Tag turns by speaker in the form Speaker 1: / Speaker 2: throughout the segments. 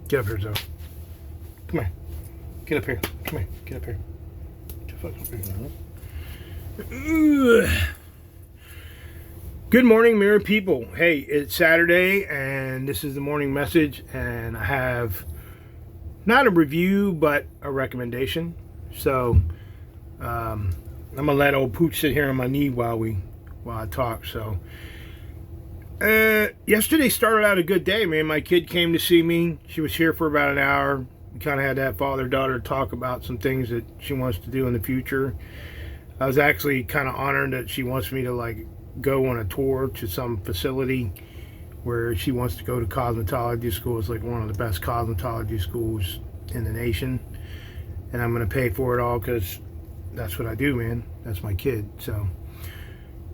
Speaker 1: Get up here, Zoe. Come here. Get up here. Come here. Get up here. Get the fuck up here. Good morning, Mirror people. Hey, it's Saturday, and this is the morning message, and I have not a review, but a recommendation. So, I'm gonna let old Pooch sit here on my knee while I talk. So, yesterday started out a good day, man. My kid came to see me. She was here for about an hour. We kind of had that father-daughter talk about some things that she wants to do in the future. I was actually kind of honored that she wants me to go on a tour to some facility where she wants to go to cosmetology school. It's like one of the best cosmetology schools in the nation, and I'm going to pay for it all because that's what I do, man. That's my kid. So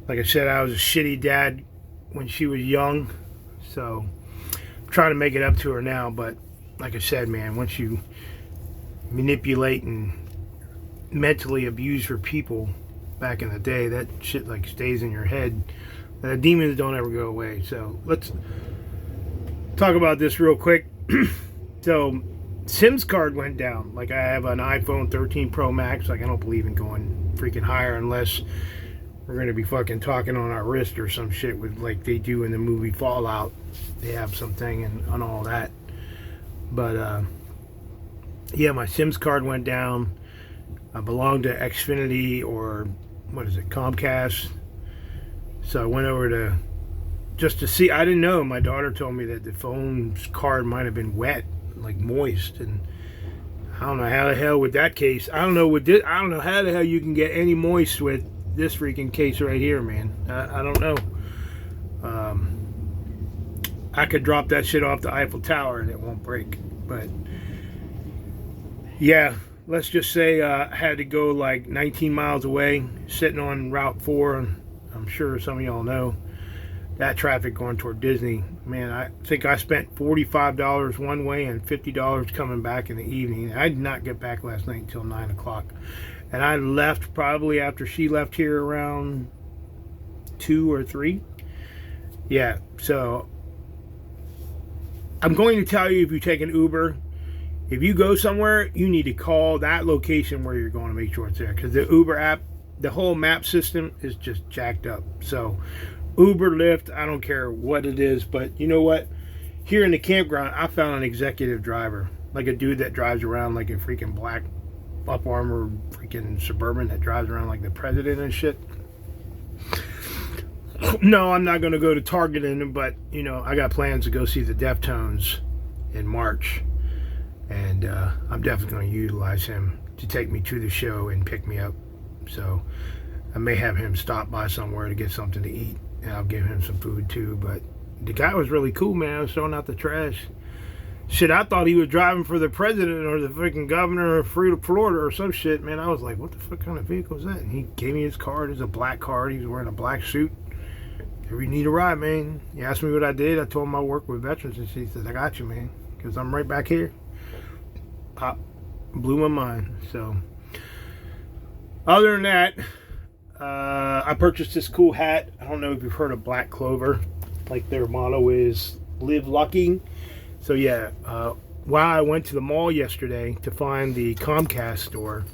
Speaker 1: like I said, I was a shitty dad when she was young, so I'm trying to make it up to her now. But like I said, man, once you manipulate and mentally abuse your people back in the day, that shit stays in your head. The demons don't ever go away. So let's talk about this real quick. So SIM's card went down. I have an iPhone 13 Pro Max. I don't believe in going freaking higher unless we're going to be fucking talking on our wrist or some shit with they do in the movie Fallout. They have something and all that. But yeah, my SIM's card went down. I belong to Xfinity, or what is it, Comcast. So I went over just to see. I didn't know. My daughter told me that the phone's card might have been wet, moist, and I don't know how the hell with that case. I don't know how the hell you can get any moist with this freaking case right here, man. I don't know. I could drop that shit off the Eiffel Tower and it won't break. But yeah, let's just say I had to go 19 miles away, sitting on Route 4. And I'm sure some of y'all know that traffic going toward Disney. Man, I think I spent $45 one way and $50 coming back in the evening. I did not get back last night until 9 o'clock. And I left probably after she left here around 2 or 3. Yeah, so I'm going to tell you, if you take an Uber, if you go somewhere, you need to call that location where you're going to make sure it's there. Because the Uber app, the whole map system is just jacked up. So Uber, Lyft, I don't care what it is. But you know what? Here in the campground, I found an executive driver. A dude that drives around like a freaking black up armored freaking Suburban that drives around like the president and shit. No, I'm not going to go to Target in them, but I got plans to go see the Deftones in March, and I'm definitely going to utilize him to take me to the show and pick me up. So I may have him stop by somewhere to get something to eat, and I'll give him some food too. But the guy was really cool, man. I was throwing out the trash. Shit, I thought he was driving for the president or the freaking governor of Florida or some shit, man. I was like, what the fuck kind of vehicle is that? And he gave me his card. It's a black card. He was wearing a black suit. If you need a ride, man. He asked me what I did. I told him I work with veterans, and he said, I got you, man, because I'm right back here. Pop. Blew my mind. So other than that, I purchased this cool hat. I don't know if you've heard of Black Clover. Their motto is live lucky. So yeah, while I went to the mall yesterday to find the Comcast store,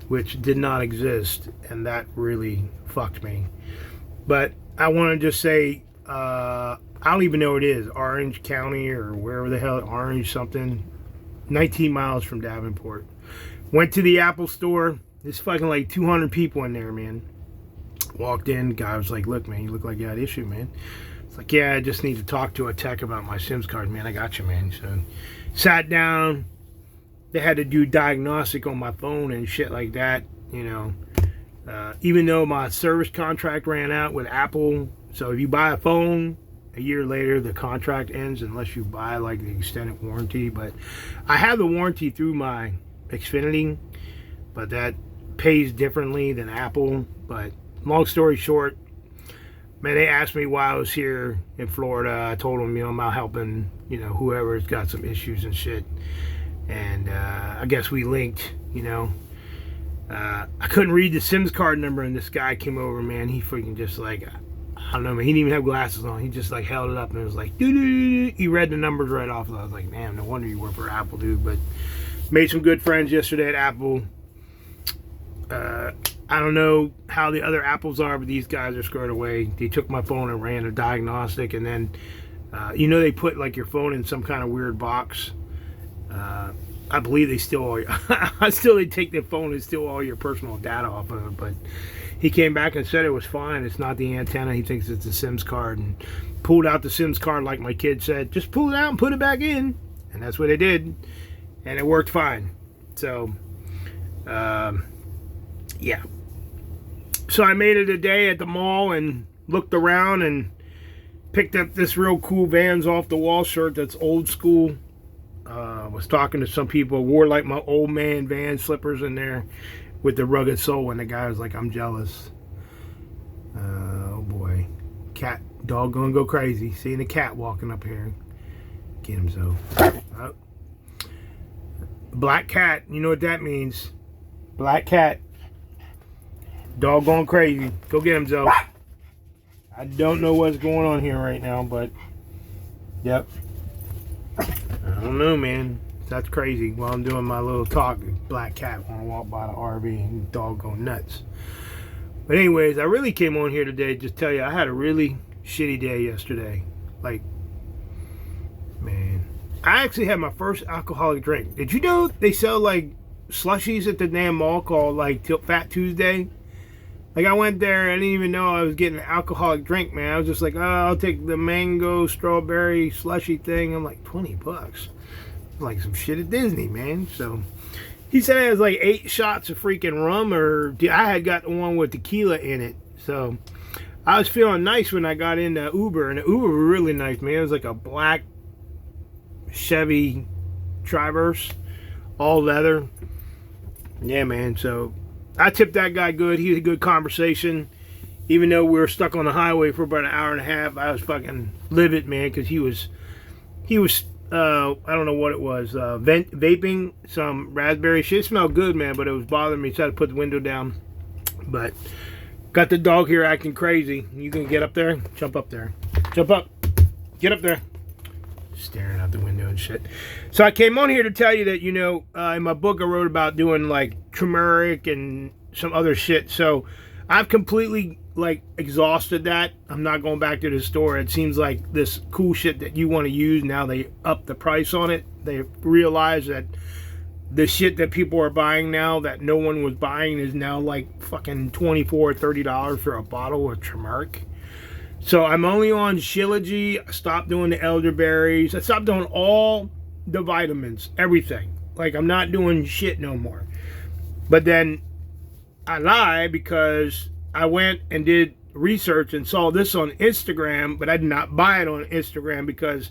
Speaker 1: which did not exist, and that really fucked me. But I want to just say, I don't even know what it is, Orange County or wherever the hell, Orange something, 19 miles from Davenport. Went to the Apple store. There's fucking 200 people in there, man. Walked in, guy was like, look, man, you look like you had an issue, man. It's yeah, I just need to talk to a tech about my SIM's card, man. I got you, man. So sat down. They had to do diagnostic on my phone and shit like that, even though my service contract ran out with Apple. So if you buy a phone, a year later the contract ends unless you buy the extended warranty. But I have the warranty through my Xfinity, but that pays differently than Apple. But long story short, man, they asked me why I was here in Florida. I told them, I'm out helping, whoever's got some issues and shit. And I guess we linked, I couldn't read the SIM's card number, and this guy came over, man. He freaking just I don't know, man. He didn't even have glasses on. He just like held it up and it was like, doo-doo-doo-doo. He read the numbers right off. And I was like, damn, no wonder you work for Apple, dude. But made some good friends yesterday at Apple. I don't know how the other Apples are, but these guys are squared away. They took my phone and ran a diagnostic, and then, they put like your phone in some kind of weird box. I believe they steal all your, they take the phone and steal all your personal data off of it, but he came back and said it was fine. It's not the antenna. He thinks it's the SIMS card, and pulled out the SIMS card like my kid said. Just pull it out and put it back in, and that's what they did, and it worked fine. So, yeah. So I made it a day at the mall and looked around and picked up this real cool Vans off the wall shirt that's old school. Was talking to some people, wore like my old man Vans slippers in there with the rugged sole, and the guy was like, I'm jealous. Oh boy. Dog gonna go crazy. Seeing a cat walking up here. Get him, Zoe. Oh. Black cat, you know what that means. Black cat. Dog going crazy. Go get him, Zoe. I don't know what's going on here right now, but yep. I don't know, man. That's crazy. While I'm doing my little talk, black cat want to walk by the RV and the dog going nuts. But anyways, I really came on here today to just tell you I had a really shitty day yesterday. Like, man, I actually had my first alcoholic drink. Did you know they sell like slushies at the damn mall called like Fat Tuesday? Like, I went there, I didn't even know I was getting an alcoholic drink, man. I was just like, oh, I'll take the mango strawberry slushy thing. I'm like, $20. Like some shit at Disney, man. So he said it was like 8 shots of freaking rum, or I had got the one with tequila in it. So I was feeling nice when I got in the Uber, and the Uber was really nice, man. It was like a black Chevy Traverse, all leather. Yeah, man. So I tipped that guy good. He had a good conversation. Even though we were stuck on the highway for about an hour and a half, I was fucking livid, man, because he was I don't know what it was, vaping some raspberry shit. It smelled good, man, but it was bothering me, so I had to put the window down. But got the dog here acting crazy. You can get up there? Jump up there. Jump up. Get up there. Staring out the window and shit. So I came on here to tell you that, in my book I wrote about doing like turmeric and some other shit. So I've completely like exhausted that. I'm not going back to the store. It seems like this cool shit that you want to use, now they up the price on it. They realize that the shit that people are buying now that no one was buying is now like fucking $24 or $30 for a bottle of turmeric. So I'm only on Shilajit. I stopped doing the elderberries. I stopped doing all the vitamins, everything. Like, I'm not doing shit no more. But then I lie, because I went and did research and saw this on Instagram, but I did not buy it on Instagram because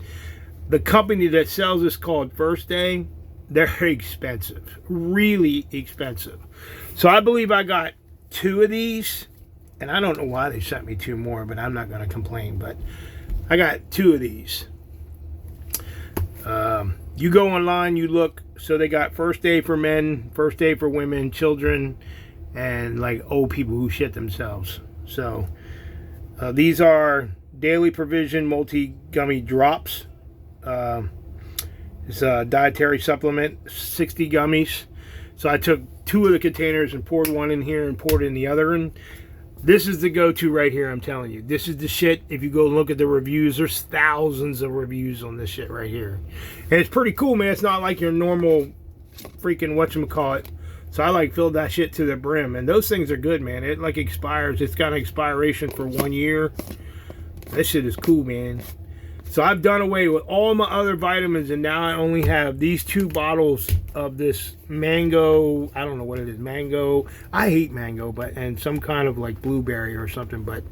Speaker 1: the company that sells this, called First Day, they're expensive, really expensive. So I believe I got 2 of these, and I don't know why they sent me 2 more, but I'm not going to complain. But I got 2 of these. You go online, you look, so they got First Day for men, First Day for women, children, and like old people who shit themselves. So these are Daily Provision Multi-Gummy Drops. It's a dietary supplement, 60 gummies. So I took 2 of the containers and poured one in here and poured in the other. And this is the go-to right here, I'm telling you. This is the shit. If you go look at the reviews, there's thousands of reviews on this shit right here. And it's pretty cool, man. It's not like your normal freaking whatchamacallit. So I like filled that shit to the brim. And those things are good, man. It like expires. It's got an expiration for 1 year. This shit is cool, man. So I've done away with all my other vitamins, and now I only have these 2 bottles of this mango. I don't know what it is. Mango. I hate mango, and some kind of like blueberry or something. But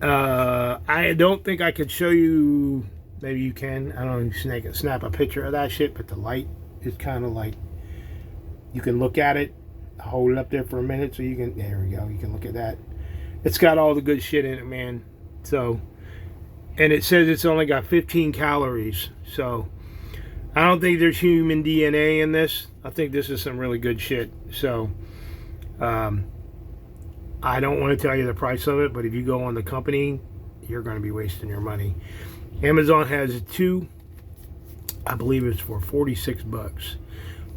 Speaker 1: I don't think I could show you. Maybe you can. I don't know. Snap a picture of that shit. But the light is kind of like, you can look at it. Hold it up there for a minute so you can. There we go. You can look at that. It's got all the good shit in it, man. So. And it says it's only got 15 calories. So I don't think there's human DNA in this. I think this is some really good shit. So I don't want to tell you the price of it, but if you go on the company you're going to be wasting your money. Amazon has two. I believe it's for $46.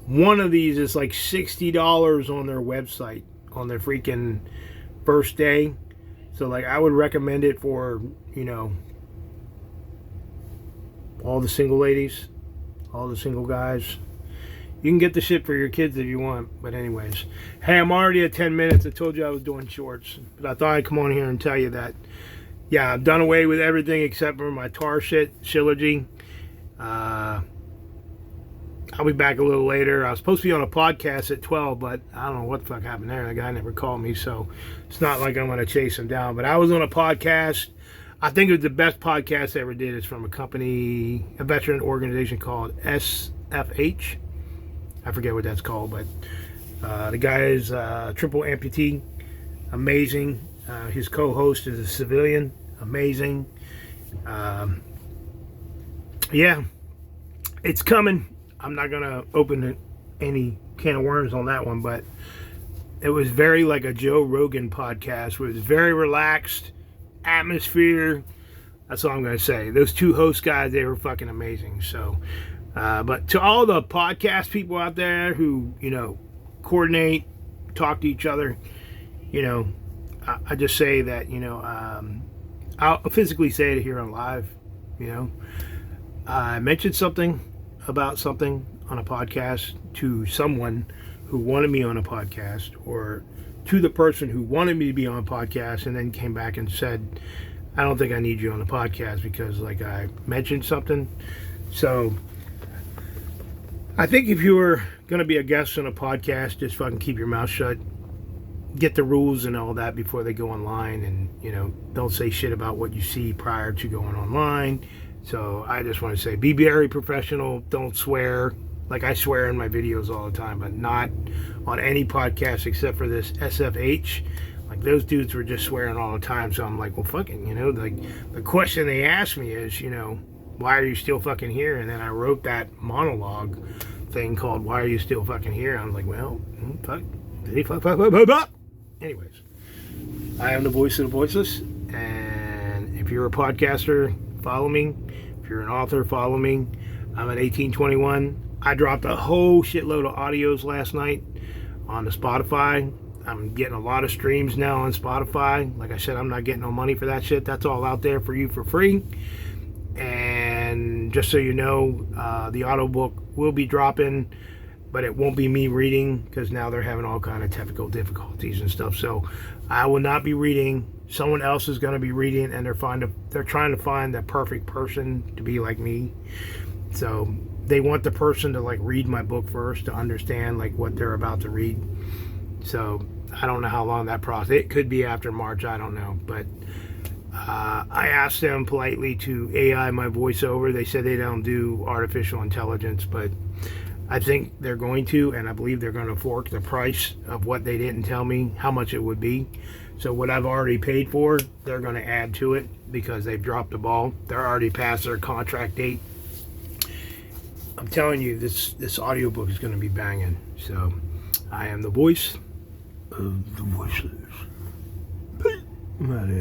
Speaker 1: One of these is like $60 on their website on their freaking first day. So like I would recommend it for, you know, all the single ladies, all the single guys. You can get the shit for your kids if you want. But anyways, hey, I'm already at 10 minutes. I told you I was doing shorts. But I thought I'd come on here and tell you that, yeah, I've done away with everything except for my tar shit, Shillergy. I'll be back a little later. I was supposed to be on a podcast at 12, but I don't know what the fuck happened there. The guy never called me, so it's not like I'm going to chase him down. But I was on a podcast. I think it was the best podcast I ever did. It's from a company, a veteran organization called SFH. I forget what that's called, but the guy is triple amputee. Amazing. His co-host is a civilian. Amazing. Yeah, it's coming. I'm not going to open any can of worms on that one, but it was very like a Joe Rogan podcast. It was very relaxed atmosphere. That's all I'm going to say. Those two host guys, they were fucking amazing. So, but to all the podcast people out there who, you know, coordinate, talk to each other, you know, I just say that, you know, I'll physically say it here on live, you know. I mentioned something about something on a podcast to someone who wanted me on a podcast, or to the person who wanted me to be on a podcast and then came back and said, I don't think I need you on the podcast because like I mentioned something. So I think if you were going to be a guest on a podcast, just fucking keep your mouth shut, get the rules and all that before they go online, and, you know, don't say shit about what you see prior to going online. So I just want to say, be very professional. Don't swear. Like I swear in my videos all the time, but not on any podcast except for this SFH. Like those dudes were just swearing all the time. So I'm like, well, fucking, you know, like the question they asked me is, you know, why are you still fucking here? And then I wrote that monologue thing called Why Are You Still Fucking Here? I'm like, well, fuck. Anyways, I am the voice of the voiceless. And if you're a podcaster, follow me. If you're an author, follow me. I'm at 1821. I dropped a whole shitload of audios last night on the Spotify. I'm getting a lot of streams now on Spotify. Like I said, I'm not getting no money for that shit. That's all out there for you for free. And just so you know, the audiobook will be dropping, but it won't be me reading because now they're having all kind of technical difficulties and stuff. So I will not be reading. Someone else is going to be reading, and they're trying to find the perfect person to be like me. So they want the person to like read my book first to understand like what they're about to read. So I don't know how long that process. It could be after March. I don't know, but I asked them politely to AI my voiceover. They said they don't do artificial intelligence, but I think they're going to, and I believe they're going to fork the price of what they didn't tell me how much it would be. So what I've already paid for, they're going to add to it because they've dropped the ball. They're already past their contract date. I'm telling you, this audiobook is going to be banging. So I am the voice of the voiceless. I'm out of here.